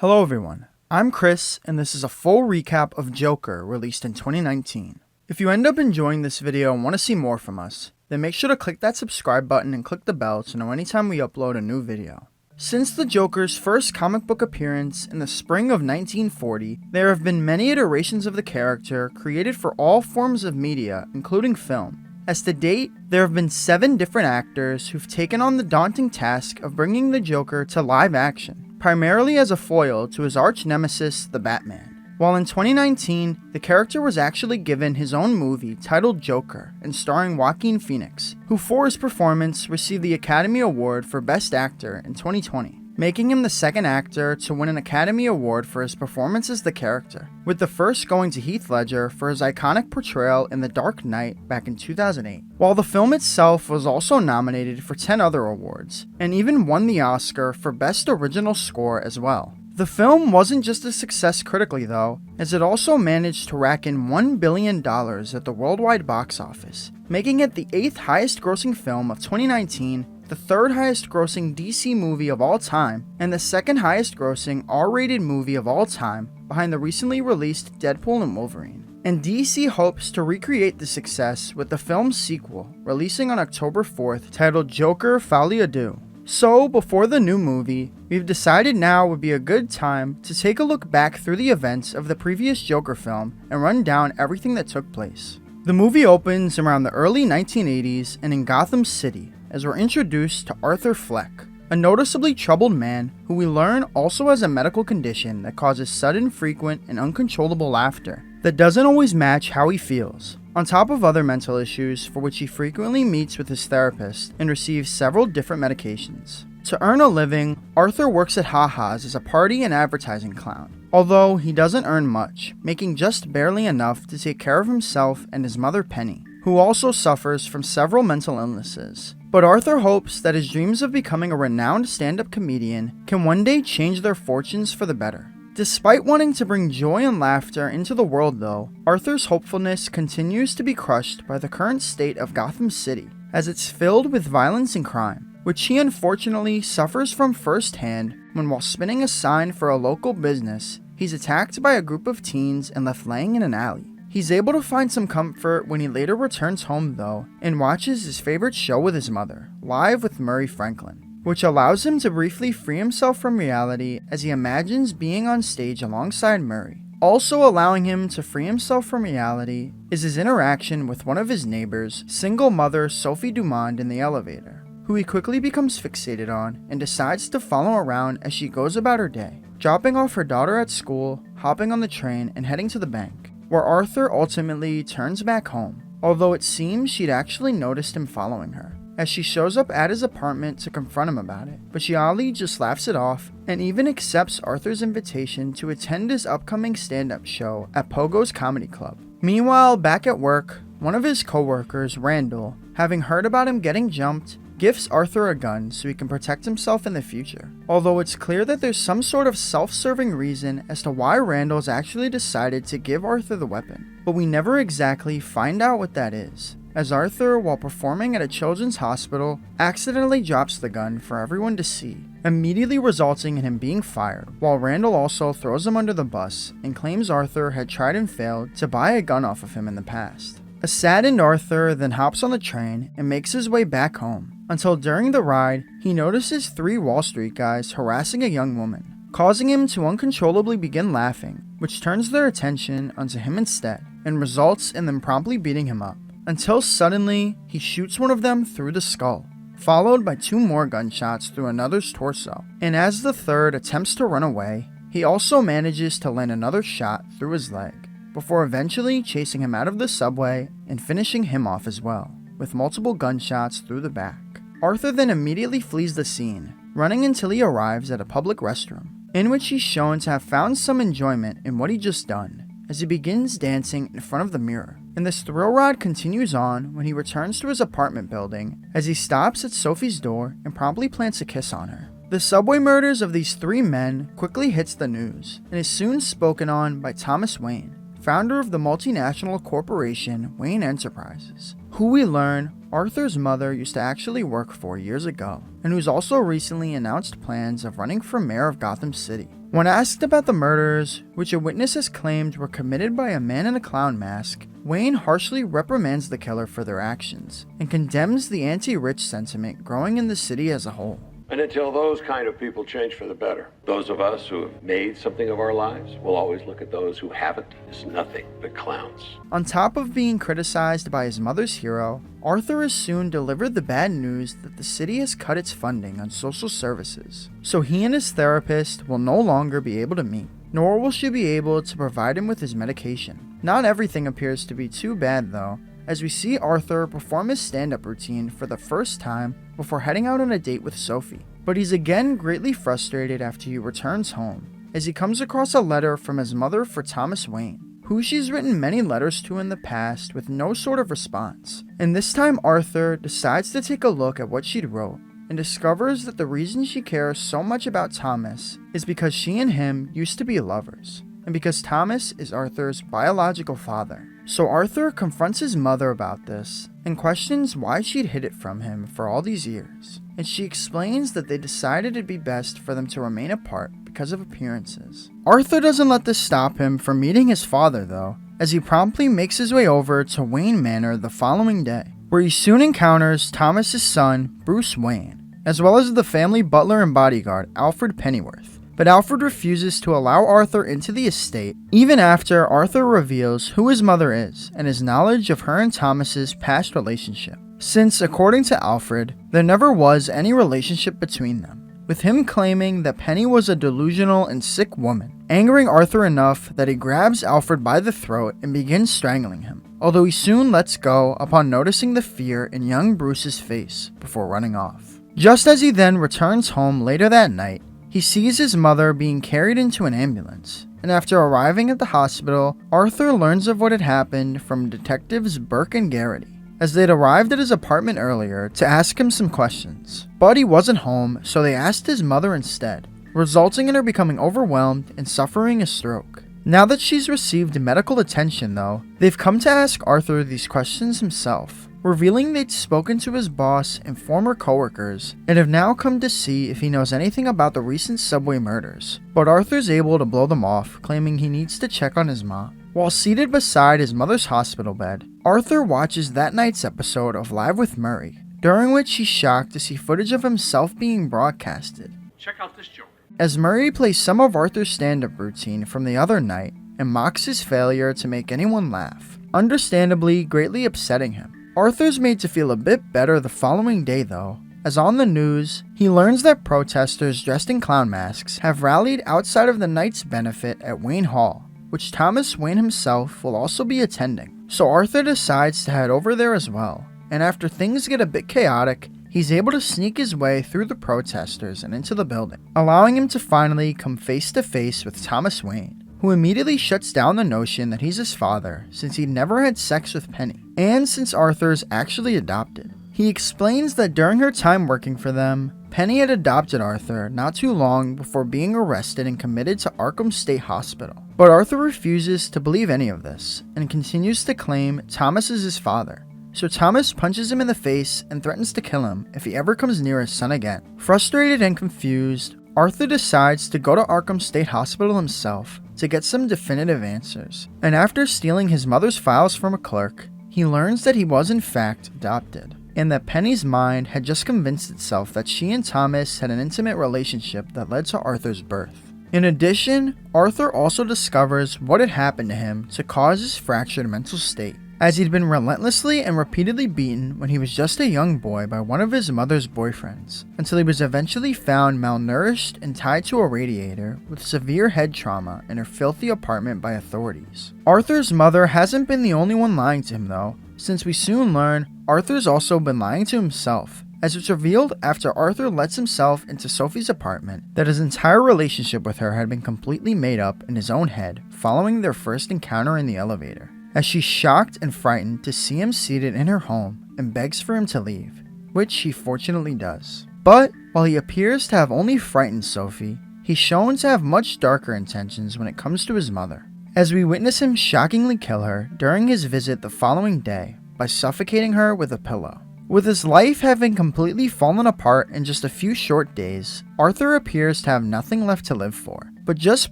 Hello everyone, I'm Chris and this is a full recap of Joker released in 2019. If you end up enjoying this video and want to see more from us, then make sure to click that subscribe button and click the bell to know anytime we upload a new video. Since the Joker's first comic book appearance in the spring of 1940, there have been many iterations of the character created for all forms of media, including film. As to date, there have been 7 different actors who've taken on the daunting task of bringing the Joker to live action, primarily as a foil to his arch-nemesis, the Batman. While in 2019, the character was actually given his own movie titled Joker and starring Joaquin Phoenix, who for his performance received the Academy Award for Best Actor in 2020, making him the second actor to win an Academy Award for his performance as the character, with the first going to Heath Ledger for his iconic portrayal in The Dark Knight back in 2008. While the film itself was also nominated for 10 other awards, and even won the Oscar for Best Original Score as well. The film wasn't just a success critically though, as it also managed to rack in $1 billion at the worldwide box office, making it the 8th highest grossing film of 2019, the 3rd highest grossing DC movie of all time, and the 2nd highest grossing R-rated movie of all time, behind the recently released Deadpool and Wolverine. And DC hopes to recreate the success with the film's sequel, releasing on October 4th, titled Joker Folie. So, before the new movie, we've decided now would be a good time to take a look back through the events of the previous Joker film and run down everything that took place. The movie opens around the early 1980s and in Gotham City, as we're introduced to Arthur Fleck, a noticeably troubled man who we learn also has a medical condition that causes sudden, frequent, and uncontrollable laughter that doesn't always match how he feels, on top of other mental issues for which he frequently meets with his therapist and receives several different medications. To earn a living, Arthur works at Ha-Ha's as a party and advertising clown, although he doesn't earn much, making just barely enough to take care of himself and his mother Penny, who also suffers from several mental illnesses. But Arthur hopes that his dreams of becoming a renowned stand-up comedian can one day change their fortunes for the better. Despite wanting to bring joy and laughter into the world though, Arthur's hopefulness continues to be crushed by the current state of Gotham City, as it's filled with violence and crime, which he unfortunately suffers from firsthand when, while spinning a sign for a local business, he's attacked by a group of teens and left laying in an alley. He's able to find some comfort when he later returns home though, and watches his favorite show with his mother, Live with Murray Franklin, which allows him to briefly free himself from reality as he imagines being on stage alongside Murray. Also allowing him to free himself from reality is his interaction with one of his neighbors, single mother Sophie Dumond, in the elevator, who he quickly becomes fixated on and decides to follow around as she goes about her day, dropping off her daughter at school, hopping on the train, and heading to the bank, where Arthur ultimately turns back home, although it seems she'd actually noticed him following her, as she shows up at his apartment to confront him about it. But Shiali just laughs it off and even accepts Arthur's invitation to attend his upcoming stand-up show at Pogo's Comedy Club. Meanwhile, back at work, one of his co-workers, Randall, having heard about him getting jumped, gifts Arthur a gun so he can protect himself in the future. Although it's clear that there's some sort of self-serving reason as to why Randall's actually decided to give Arthur the weapon, but we never exactly find out what that is, as Arthur, while performing at a children's hospital, accidentally drops the gun for everyone to see, immediately resulting in him being fired, while Randall also throws him under the bus and claims Arthur had tried and failed to buy a gun off of him in the past. A saddened Arthur then hops on the train and makes his way back home, until during the ride, he notices 3 Wall Street guys harassing a young woman, causing him to uncontrollably begin laughing, which turns their attention onto him instead, and results in them promptly beating him up, until suddenly, he shoots one of them through the skull, followed by 2 more gunshots through another's torso, and as the third attempts to run away, he also manages to land another shot through his leg, before eventually chasing him out of the subway and finishing him off as well, with multiple gunshots through the back. Arthur then immediately flees the scene, running until he arrives at a public restroom, in which he's shown to have found some enjoyment in what he just done, as he begins dancing in front of the mirror. And this thrill ride continues on when he returns to his apartment building, as he stops at Sophie's door and promptly plants a kiss on her. The subway murders of these 3 men quickly hits the news, and is soon spoken on by Thomas Wayne, founder of the multinational corporation Wayne Enterprises, who we learn Arthur's mother used to actually work for years ago, and who's also recently announced plans of running for mayor of Gotham City. When asked about the murders, which a witness has claimed were committed by a man in a clown mask, Wayne harshly reprimands the killer for their actions and condemns the anti-rich sentiment growing in the city as a whole. And until those kind of people change for the better, those of us who have made something of our lives will always look at those who haven't as nothing but clowns. On top of being criticized by his mother's hero, Arthur is soon delivered the bad news that the city has cut its funding on social services, so he and his therapist will no longer be able to meet, nor will she be able to provide him with his medication. Not everything appears to be too bad though, as we see Arthur perform his stand-up routine for the first time before heading out on a date with Sophie. But he's again greatly frustrated after he returns home, as he comes across a letter from his mother for Thomas Wayne, who she's written many letters to in the past with no sort of response. And this time Arthur decides to take a look at what she'd wrote, and discovers that the reason she cares so much about Thomas is because she and him used to be lovers, and because Thomas is Arthur's biological father. So Arthur confronts his mother about this and questions why she'd hid it from him for all these years, and she explains that they decided it'd be best for them to remain apart because of appearances. Arthur doesn't let this stop him from meeting his father though, as he promptly makes his way over to Wayne Manor the following day, where he soon encounters Thomas's son, Bruce Wayne, as well as the family butler and bodyguard, Alfred Pennyworth. But Alfred refuses to allow Arthur into the estate, even after Arthur reveals who his mother is and his knowledge of her and Thomas's past relationship, since according to Alfred, there never was any relationship between them, with him claiming that Penny was a delusional and sick woman, angering Arthur enough that he grabs Alfred by the throat and begins strangling him, although he soon lets go upon noticing the fear in young Bruce's face before running off. Just as he then returns home later that night, he sees his mother being carried into an ambulance, and after arriving at the hospital, Arthur learns of what had happened from detectives Burke and Garrity, as they'd arrived at his apartment earlier to ask him some questions. But he wasn't home, so they asked his mother instead, resulting in her becoming overwhelmed and suffering a stroke. Now that she's received medical attention though, they've come to ask Arthur these questions himself, revealing they'd spoken to his boss and former coworkers, and have now come to see if he knows anything about the recent subway murders. But Arthur's able to blow them off, claiming he needs to check on his mom. While seated beside his mother's hospital bed, Arthur watches that night's episode of Live with Murray, during which he's shocked to see footage of himself being broadcasted. Check out this joke. As Murray plays some of Arthur's stand-up routine from the other night and mocks his failure to make anyone laugh, understandably greatly upsetting him. Arthur's made to feel a bit better the following day though, as on the news, he learns that protesters dressed in clown masks have rallied outside of the night's benefit at Wayne Hall, which Thomas Wayne himself will also be attending. So Arthur decides to head over there as well, and after things get a bit chaotic, he's able to sneak his way through the protesters and into the building, allowing him to finally come face to face with Thomas Wayne, who immediately shuts down the notion that he's his father since he'd never had sex with Penny, and since Arthur's actually adopted. He explains that during her time working for them, Penny had adopted Arthur not too long before being arrested and committed to Arkham State Hospital. But Arthur refuses to believe any of this, and continues to claim Thomas is his father. So Thomas punches him in the face and threatens to kill him if he ever comes near his son again. Frustrated and confused, Arthur decides to go to Arkham State Hospital himself to get some definitive answers, and after stealing his mother's files from a clerk, he learns that he was in fact adopted, and that Penny's mind had just convinced itself that she and Thomas had an intimate relationship that led to Arthur's birth. In addition, Arthur also discovers what had happened to him to cause his fractured mental state, as he'd been relentlessly and repeatedly beaten when he was just a young boy by one of his mother's boyfriends, until he was eventually found malnourished and tied to a radiator with severe head trauma in her filthy apartment by authorities. Arthur's mother hasn't been the only one lying to him though, since we soon learn Arthur's also been lying to himself, as it's revealed after Arthur lets himself into Sophie's apartment that his entire relationship with her had been completely made up in his own head following their first encounter in the elevator, as she's shocked and frightened to see him seated in her home and begs for him to leave, which he fortunately does. But while he appears to have only frightened Sophie, he's shown to have much darker intentions when it comes to his mother, as we witness him shockingly kill her during his visit the following day by suffocating her with a pillow. With his life having completely fallen apart in just a few short days, Arthur appears to have nothing left to live for, But just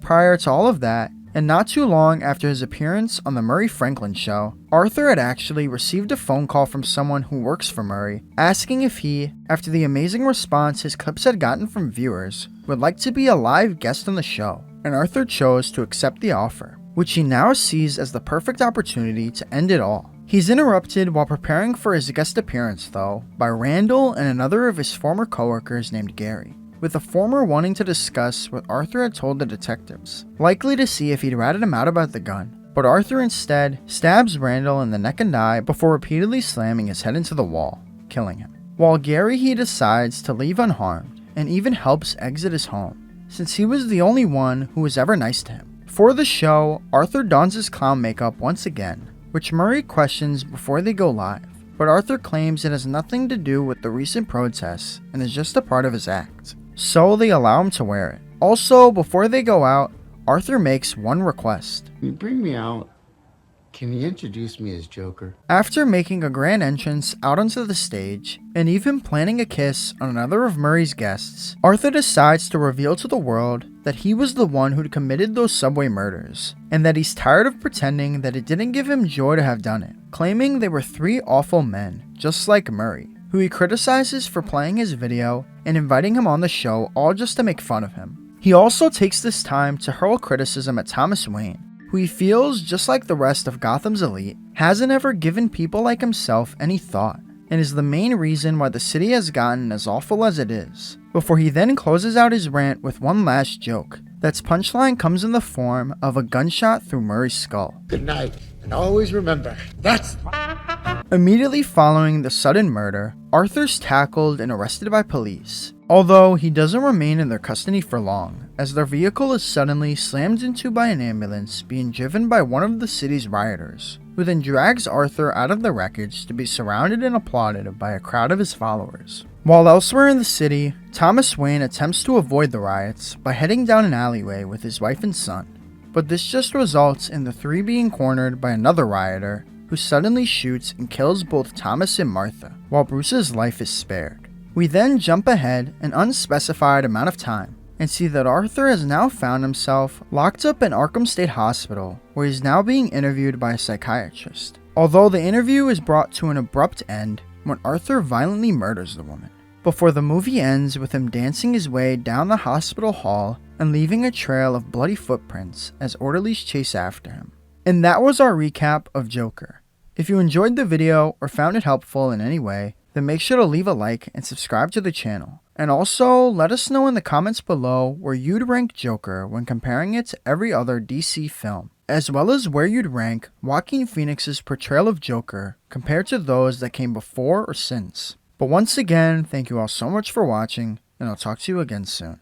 prior to all of that, and not too long after his appearance on the Murray Franklin show, Arthur had actually received a phone call from someone who works for Murray, asking if he, after the amazing response his clips had gotten from viewers, would like to be a live guest on the show, and Arthur chose to accept the offer, which he now sees as the perfect opportunity to end it all. He's interrupted while preparing for his guest appearance though, by Randall and another of his former coworkers named Gary, with the former wanting to discuss what Arthur had told the detectives, likely to see if he'd ratted him out about the gun. But Arthur instead stabs Randall in the neck and eye before repeatedly slamming his head into the wall, killing him. While Gary he decides to leave unharmed, and even helps exit his home, since he was the only one who was ever nice to him. For the show, Arthur dons his clown makeup once again, which Murray questions before they go live, but Arthur claims it has nothing to do with the recent protests and is just a part of his act. So they allow him to wear it. Also, before they go out, Arthur makes one request. You bring me out. Can you introduce me as Joker? After making a grand entrance out onto the stage, and even planning a kiss on another of Murray's guests, Arthur decides to reveal to the world that he was the one who'd committed those subway murders, and that he's tired of pretending that it didn't give him joy to have done it, claiming they were 3 awful men, just like Murray, who he criticizes for playing his video and inviting him on the show all just to make fun of him. He also takes this time to hurl criticism at Thomas Wayne, who he feels, just like the rest of Gotham's elite, hasn't ever given people like himself any thought, and is the main reason why the city has gotten as awful as it is, before he then closes out his rant with one last joke. That's punchline comes in the form of a gunshot through Murray's skull. Good night, and always remember, that's... Immediately following the sudden murder, Arthur's tackled and arrested by police, although he doesn't remain in their custody for long, as their vehicle is suddenly slammed into by an ambulance being driven by one of the city's rioters, who then drags Arthur out of the wreckage to be surrounded and applauded by a crowd of his followers. While elsewhere in the city, Thomas Wayne attempts to avoid the riots by heading down an alleyway with his wife and son, but this just results in the 3 being cornered by another rioter who suddenly shoots and kills both Thomas and Martha, while Bruce's life is spared. We then jump ahead an unspecified amount of time and see that Arthur has now found himself locked up in Arkham State Hospital, where he's now being interviewed by a psychiatrist, although the interview is brought to an abrupt end when Arthur violently murders the woman, before the movie ends with him dancing his way down the hospital hall and leaving a trail of bloody footprints as orderlies chase after him. And that was our recap of Joker. If you enjoyed the video or found it helpful in any way, then make sure to leave a like and subscribe to the channel. And also, let us know in the comments below where you'd rank Joker when comparing it to every other DC film, as well as where you'd rank Joaquin Phoenix's portrayal of Joker compared to those that came before or since. But once again, thank you all so much for watching, and I'll talk to you again soon.